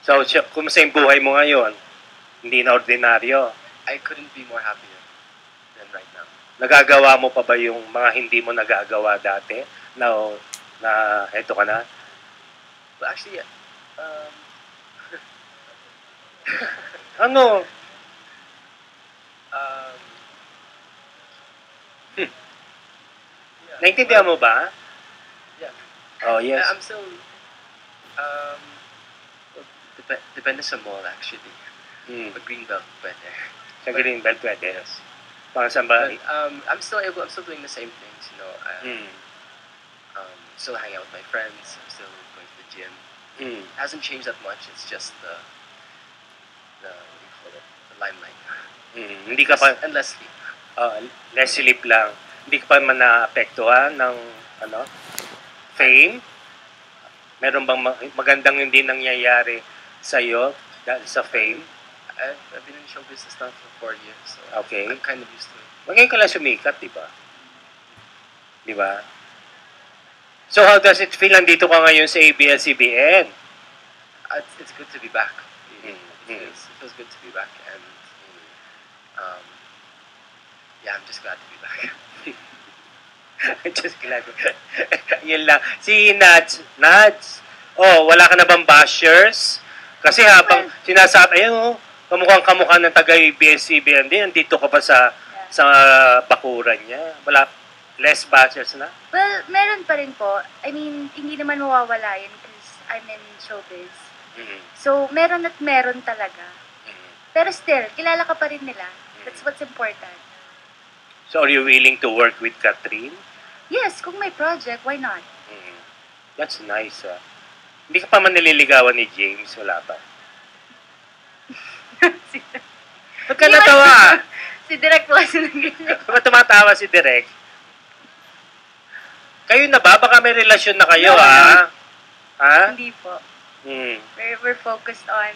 So, kumusta yung buhay mo ngayon? Hindi na ordinaryo. I couldn't be more happier than right now. Nagagawa mo pa ba yung mga hindi mo nagagawa dati? Na eto ka na? Well, actually, ano? Naintindihan mo ba? Yeah. Oh, yes. I'm still, depende sa mall, actually. Pag Greenbelt, pwede. Sa Greenbelt, pwede. Yes. Para saan ba? I'm still doing the same things, you know. Still hanging out with my friends. I'm still going to the gym. It hasn't changed that much. It's just the what do you call it? The limelight. Hindi ka pa... And less sleep. Less sleep lang. Hindi ka pa man naapektuhan ng fame? Meron bang magandang hindi nangyayari sa'yo dahil sa fame? I've been in show business now for 4 years, so okay. I'm kind of used to it. Magayon ka lang sumikat, di ba? Di ba? So how does it feel? Nandito ka ngayon sa ABS-CBN? It's good to be back. It feels good to be back, and yeah, I'm just glad to be back. Just glad. Yun lang. Si Nads. Wala ka na bang bashers? Kasi habang sinasabi, kamukha ng taga-ABS-CBN din, nandito ka pa sa bakuran niya. Wala, less bashers na? Well, meron pa rin po. I mean, hindi naman mawawala yun because I'm in showbiz. So, meron at meron talaga. Pero still, kilala ka pa rin nila. That's what's important. So are you willing to work with Catherine? Yes, kung may project, why not? That's nice, ah. Hindi ka pa man nililigawan ni James? Wala pa. Ba't ka natawa? Si Direk po kasi nang ganyan. Ba't tumatawa si Direk? Kayo na ba? Baka may relasyon na kayo, ha? Ha? Hindi po. Hmm. We're focused on...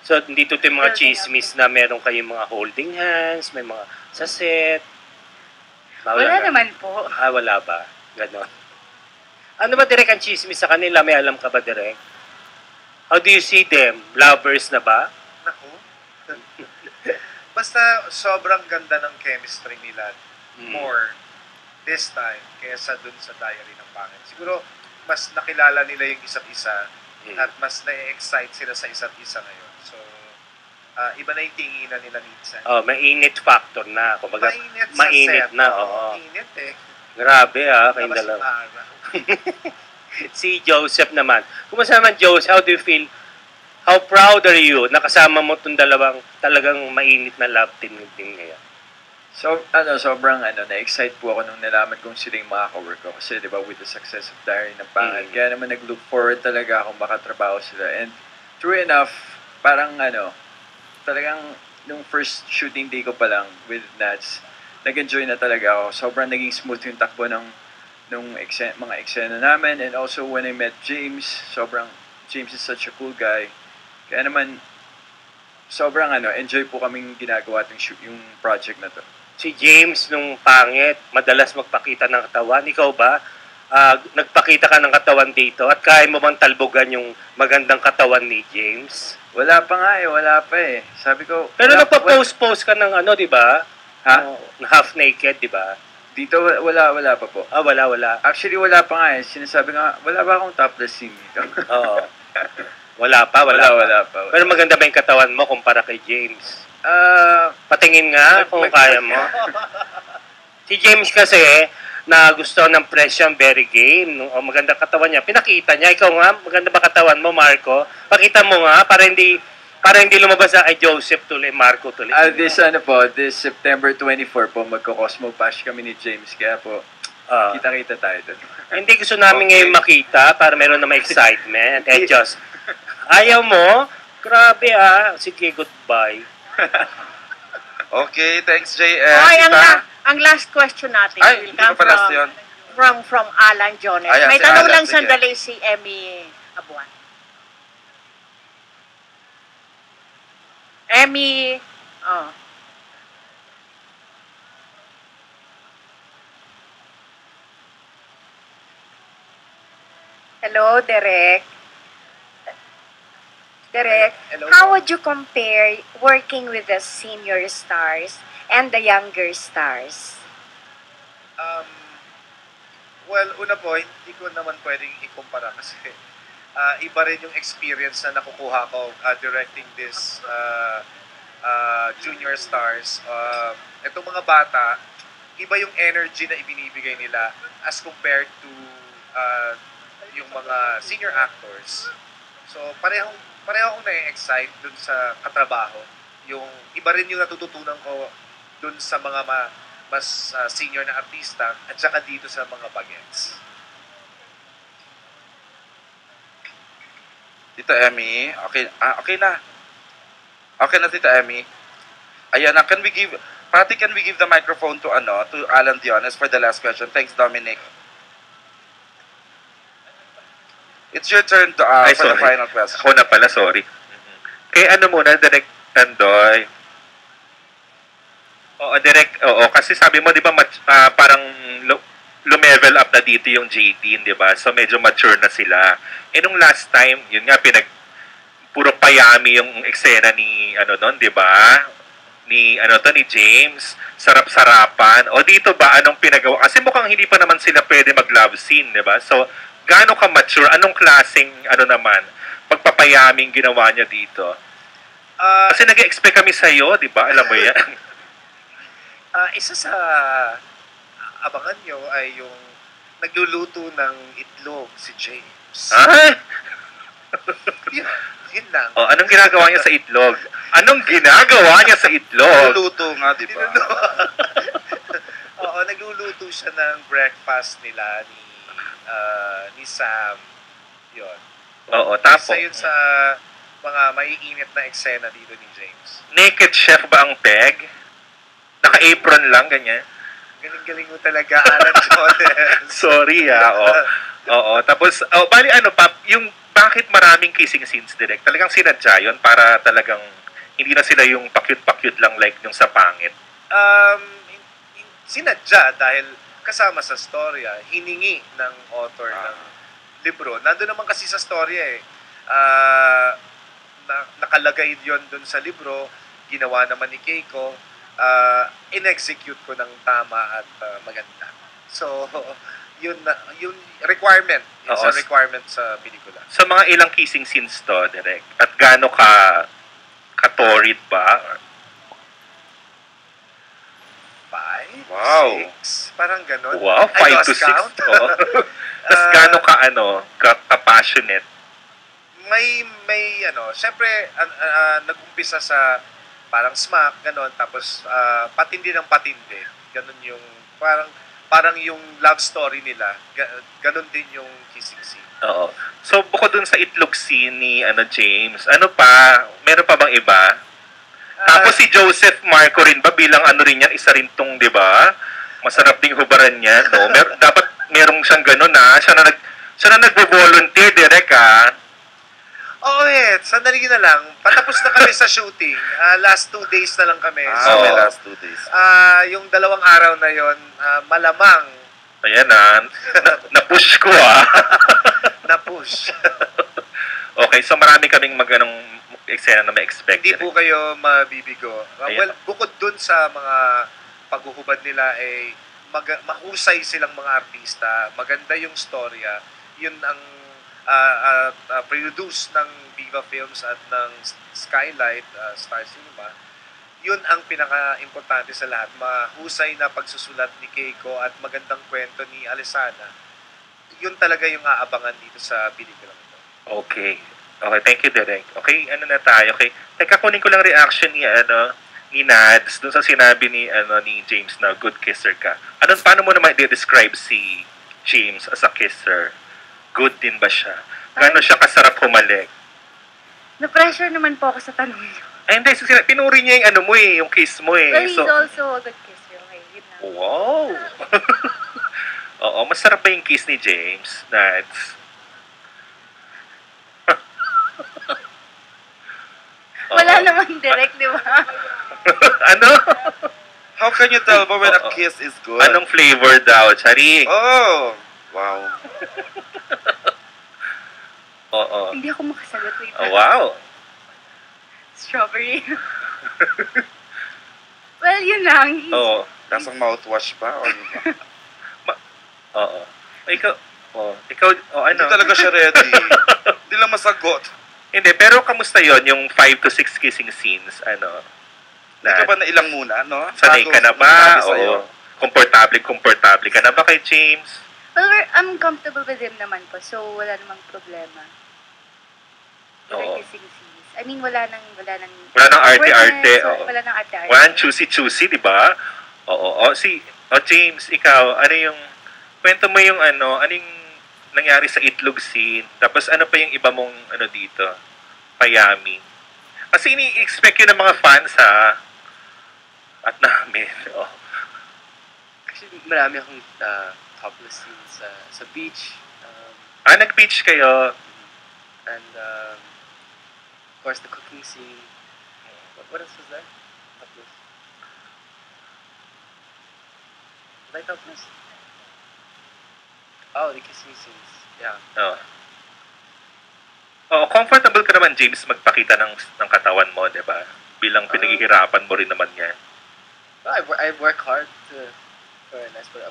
So, dito yung mga Building chismis na meron kayong mga holding hands, may mga sa set. Wala naman po. Ah, wala ba? Ganon. Ano ba, Direk, ang chismis sa kanila? May alam ka ba, Direk? How do you see them? Lovers na ba? Naku. Basta sobrang ganda ng chemistry nila. More this time kaysa dun sa Diary ng Pangit. Siguro, mas nakilala nila yung isa't isa at mas na-excite sila sa isa't isa ngayon. So, iba na yung tinginan nila minsan. Oh, mainit factor na. Kumbaga, mainit set. na. Oo. Mainit eh. Grabe, kayong Labas dalawa. yung araw. Si Joseph naman. Kumusta naman, Joseph? How do you feel? How proud are you? Nakasama mo itong dalawang talagang mainit na love team din ngayon. So, sobrang na-excite po ako nung nalaman kong sila yung mga ka-work ko. Kasi, di ba, with the success of Diary ng Pangit, kaya naman nag-look forward talaga akong makatrabaho sila. And true enough, parang talagang nung first shooting day ko pa lang with Nats, nag-enjoy na talaga ako. Sobrang naging smooth yung takbo nung mga eksena namin. And also, when I met James, James is such a cool guy. Kaya naman, sobrang enjoy po kaming ginagawa yung project na to. Si James, nung Pangit, madalas magpakita ng katawan. Ikaw ba? Nagpakita ka ng katawan dito at kaya mo bang talbogan yung magandang katawan ni James? Wala pa nga wala pa eh. Sabi ko... Pero nagpa-post ka ng di ba? Ha? Half naked, di ba? Dito, wala pa po. Wala. Actually, wala pa nga eh. Sinasabi nga, wala ba akong topless scene dito? Oo. Wala pa. Pero maganda ba yung katawan mo kumpara kay James? Patingin nga kung kaya mo. Si James kasi, na gusto ng presyo, very game. Maganda katawan niya. Pinakita niya. Ikaw nga, maganda ba katawan mo, Marco? Pakita mo nga, para hindi lumabas sa kay Joseph tuloy, Marco tuloy. This September 24 po, magko-Cosmo Bash kami ni James. Kaya po, kita-kita tayo doon. Hindi gusto namin ngayon makita para meron na may excitement. Just, ayaw mo? Grabe Sige, goodbye. Okay, thanks JM. Ay, ang last question natin will come from Alan Jones. May tanong lang sandali si Emmy Abuan. Emmy, Hello, Derek. Hello. How would you compare working with the senior stars and the younger stars? Well, una po, hindi ko naman pwedeng ikumpara kasi iba rin yung experience na nakukuha ko directing this junior stars. Itong mga bata, iba yung energy na ibinibigay nila as compared to yung mga senior actors. So, pareho akong na-excite dun sa katrabaho. Yung iba rin yung natututunan ko dun sa mga mas senior na artista at saka dito sa mga bagets. Tita Emmy, okay na. Okay na, Tita Emmy. Ayan na, can we give the microphone to Alan Diones for the last question? Thanks, Dominic. It's your turn to, for the final question. Ako na pala, sorry. Kaya muna, Direk Tandoy. Oo, kasi sabi mo, di ba, parang lumevel up na dito yung J-Team, di ba? So, medyo mature na sila. Nung last time, yun nga, puro payami yung eksena ni, di ba? Ni James, sarap-sarapan. O dito ba, anong pinagawa? Kasi mukhang hindi pa naman sila pwede mag-love scene, di ba? So, gaano ka mature? Anong klaseng, pagpapayaming ginawa niya dito? Kasi nag-expect kami sa'yo, di ba? Alam mo yan. Isa sa abangan nyo ay yung nagluluto ng itlog si James. Yun lang. Anong ginagawa niya sa itlog? Anong ginagawa niya sa itlog? Luluto nga, di ba? Oo, nagluluto siya ng breakfast nila ni Sam. Yun. Oo, tapos. Isa yun sa mga maiinit na eksena dito ni James. Naked chef ba ang peg? Naka-apron lang, ganyan? Galing-galing mo talaga, Alan Jones. Sorry, Oo. Tapos, bali ano pa, yung bakit maraming kissing scenes direct? Talagang sinadya yun para talagang hindi na sila yung pakyut-pakyut lang like yung sa pangit. Sinadya dahil kasama sa storya, hiningi ng author ng libro. Nandun naman kasi sa storya nakalagay yon dun sa libro, ginawa naman ni Keiko, in-execute ko ng tama at maganda. So, yun requirement. It's a requirement sa pelikula. Sa mga ilang kissing scenes to, direct? At gaano ka-torrid ba? 5? Wow. 6? Parang ganun. Wow, 5 to 6. Tapos gaano ka-passionate? May syempre, nag-umpisa sa parang smack, ganon, tapos patindi ng patindi. Ganon yung, parang yung love story nila, ganon din yung kissing scene. Oo. So, bukod dun sa itlog scene ni James, ano pa? Meron pa bang iba? Tapos si Joseph Marco rin ba bilang rin yan, isa rin tong, di ba? Masarap ding hubaran niya, no? Dapat merong siyang gano'n, siya na nagbo-volunteer direct, Oo, sandali na lang. Patapos na kami sa shooting. Last 2 days na lang kami. May last 2 days. Yung 2 araw na yon, malamang. Ayan na-push ko Na-push. Okay, so marami kaming maganong eksena na ma-expect. Hindi po kayo mabibigo. Well, bukod dun sa mga paghuhubad nila, mahusay silang mga artista. Maganda yung storya. Yun ang produce ng Viva Films at ng Skylight, Star Cinema. Yun ang pinaka-importante sa lahat. Mahusay na pagsusulat ni Keiko at magandang kwento ni Alessana. Yun talaga yung aabangan dito sa pelikula ito. Okay. Okay, thank you, Derek. Okay, ano na tayo? Okay, teka, kunin ko lang reaction ni Nads dun sa sinabi ni James na good kisser ka. Paano mo naman i-describe si James as a kisser? Good din ba siya? Gano'n siya kasarap humalik? Na-pressure naman po ako sa tanong niyo. Ay, hindi. Pinuri niya yung yung kiss mo Well, he's also a good kisser. Okay, yun na. Wow! Oo, masarap ba yung kiss ni James, Nads? Wala naman direct, di ba? Ano? How can you tell ba when a kiss is good? Anong flavor daw, Charing? Oh! Wow. Oo. Hindi ako makasagot. Wait. Oh, wow. Strawberry. Well, yun lang. Oo. Kasang mouthwash pa? O Oo. Ikaw, ano? Hindi talaga siya ready. Hindi lang masagot. Hindi, pero kamusta yon yung 5 to 6 kissing scenes, Hindi ka ba na ilang muna, no? Sanay ka na ba? Oo. Komportable ka na ba kay James? Well, I'm comfortable with him naman po, so wala namang problema. Oo. Kissing scenes. I mean, wala nang arte-arte. Oo. Wala nang arte-arte. Wala nang choosy-choosy, di ba? Oo. James, ikaw, kwento mo yung anong nangyari sa itlog scene, tapos ano pa yung iba mong dito, payami. Kasi ini-expect yun ng mga fans, at namin. Oh. Actually, marami akong topless scenes sa beach. Nag-beach kayo? And, of course, the cooking scene. What else was there? Topless. Was I topless? Oh, the kissing scenes. Yeah. Comfortable ka naman, James, magpakita ng katawan mo, di ba? Bilang pinaghihirapan mo rin naman yan. Well, I work hard for a nice photo.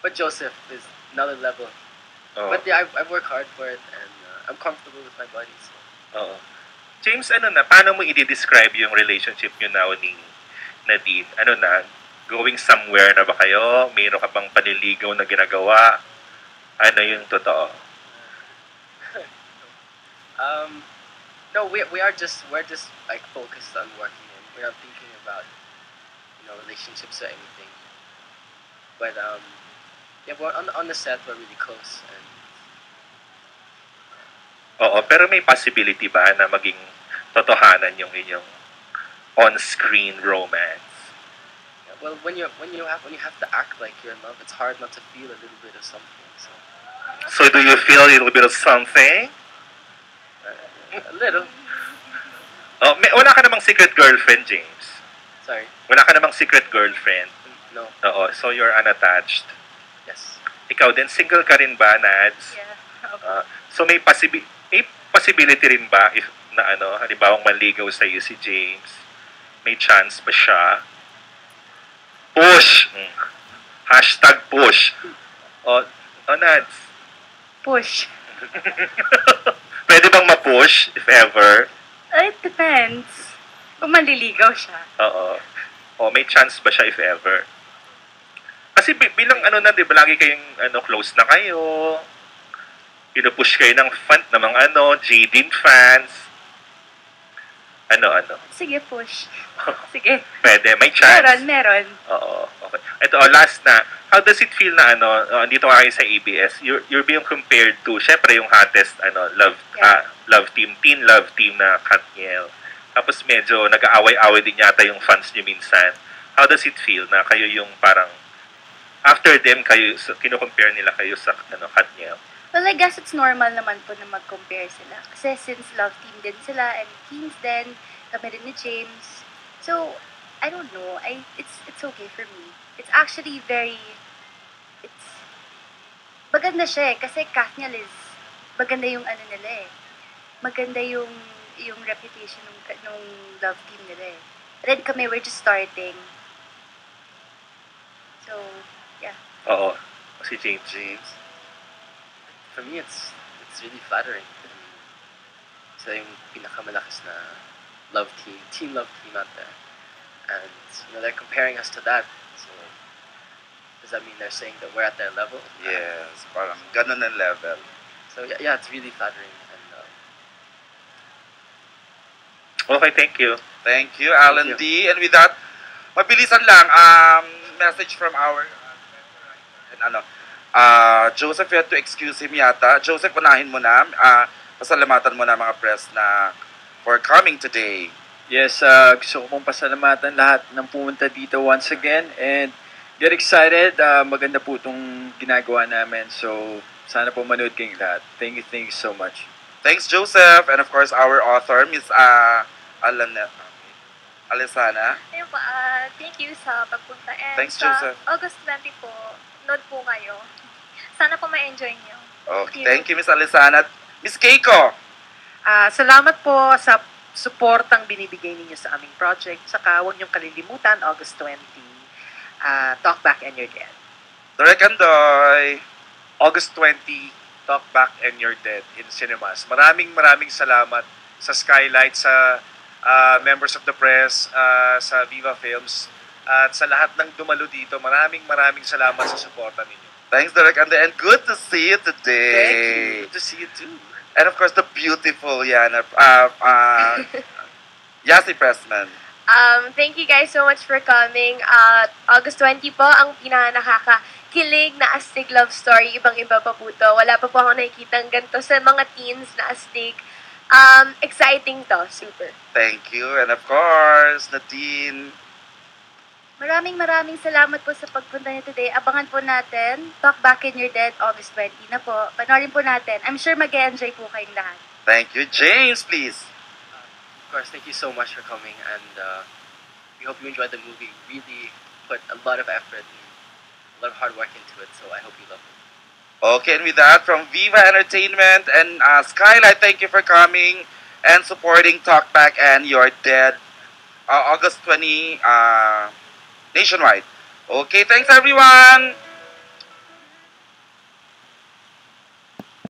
But Joseph is another level. But yeah, I work hard for it, and I'm comfortable with my body. So. James, paano mo i-describe yung relationship nyo now ni Nadine? Going somewhere na ba kayo? Mayroon ka bang paniligaw na ginagawa? Ano yung totoo? No, we're just like focused on working, and we're not thinking about relationships or anything. But yeah, we're on the set. We're really close, and Oo, pero may possibility ba na maging totohanan yung inyong on-screen romance? yeah, well, when you have to act like you're in love, it's hard not to feel a little bit of something. So So do you feel a little bit of something? a little. Oh, wala ka namang secret girlfriend, James. Sorry. Wala ka namang secret girlfriend. No. Oo, so you're unattached. Yes. Ikaw din, single ka rin ba, Nads? Yeah. So may possibility rin ba if na halimbawa manligaw sa iyo si James? May chance ba siya? Push! Hashtag push. Nads. Push. Pwede bang ma-push, if ever? It depends. Kung maliligaw siya. Oo. May chance ba siya, if ever? Kasi bilang di ba, lagi kayong close na kayo, pinupush kayo ng fan, ng mga Jadine fans. Sige, push. Sige. Pwede, may chance. Meron. Oo, okay. Ito, last na. How does it feel na andito kayo sa ABS, you're being compared to, syempre yung hottest, love team, teen love team na Katniel. Tapos medyo nag-aaway-away din yata yung fans niyo minsan. How does it feel na kayo yung parang, after them, kino-compare nila kayo sa Katniel? Well, I guess it's normal naman po na mag-compare sila. Kasi since love team din sila and teams din, kami rin ni James. So, I don't know. It's okay for me. It's actually maganda siya eh. Kasi Katniel is, maganda yung nila eh. Maganda yung reputation nung love team nila eh. And then kami, we're just starting. So, yeah. Oo. Si James. For me, it's really flattering. Sila yung pinakamalakas na team love team out there. And, they're comparing us to that. So, does that mean they're saying that we're at their level? Yes, parang ganun ang level. So, yeah, it's really flattering. And, okay, thank you. Thank you, Alan D. And with that, mabilisan lang, message from our Joseph, you had to excuse him yata. Joseph, unahin mo na. Pasalamatan mo na mga press na for coming today. Yes, gusto ko pong pasalamatan lahat ng pumunta dito once again and get excited. Maganda po itong ginagawa namin. So, sana po manood kayong lahat. Thank you so much. Thanks, Joseph. And of course, our author, Miss Alisana. Ayun po, thank you sa pagpunta. And Thanks, sa Joseph. August 20 po, nood po kayo. Sana po ma-enjoy niyo. Okay, thank you, Miss Alisana. Miss Keiko. Salamat po sa suportang binibigay ninyo sa aming project. Saka huwag niyong kalilimutan, August 20, Talk Back and You're Dead. Direk Andoy. August 20, Talk Back and You're Dead in cinemas. Maraming salamat sa Skylight, sa members of the press, sa Viva Films, at sa lahat ng dumalo dito. Maraming salamat sa suporta ninyo. Thanks, Direk Andoy. And good to see you today. Thank you. Good to see you too. And of course, the beautiful Yana, Yasi Pressman. Thank you guys so much for coming. August 20 po, ang pinaka-nakakakilig na astig love story. Ibang-iba pa po to. Wala pa po ako nakikitang ganito sa mga teens na astig. Exciting to. Super. Thank you. And of course, Nadine. Maraming salamat po sa pagpunta niyo today. Abangan po natin, Talk Back and You're Dead, August 20 na po. Panoorin po natin. I'm sure mag-enjoy po kayong lahat. Thank you. James, please. Of course, thank you so much for coming, and we hope you enjoyed the movie. Really put a lot of effort and a lot of hard work into it, so I hope you love it. Okay, and with that, from Viva Entertainment and Skylight, thank you for coming and supporting Talk Back and You're Dead, August 20, nationwide. Okay, thanks everyone!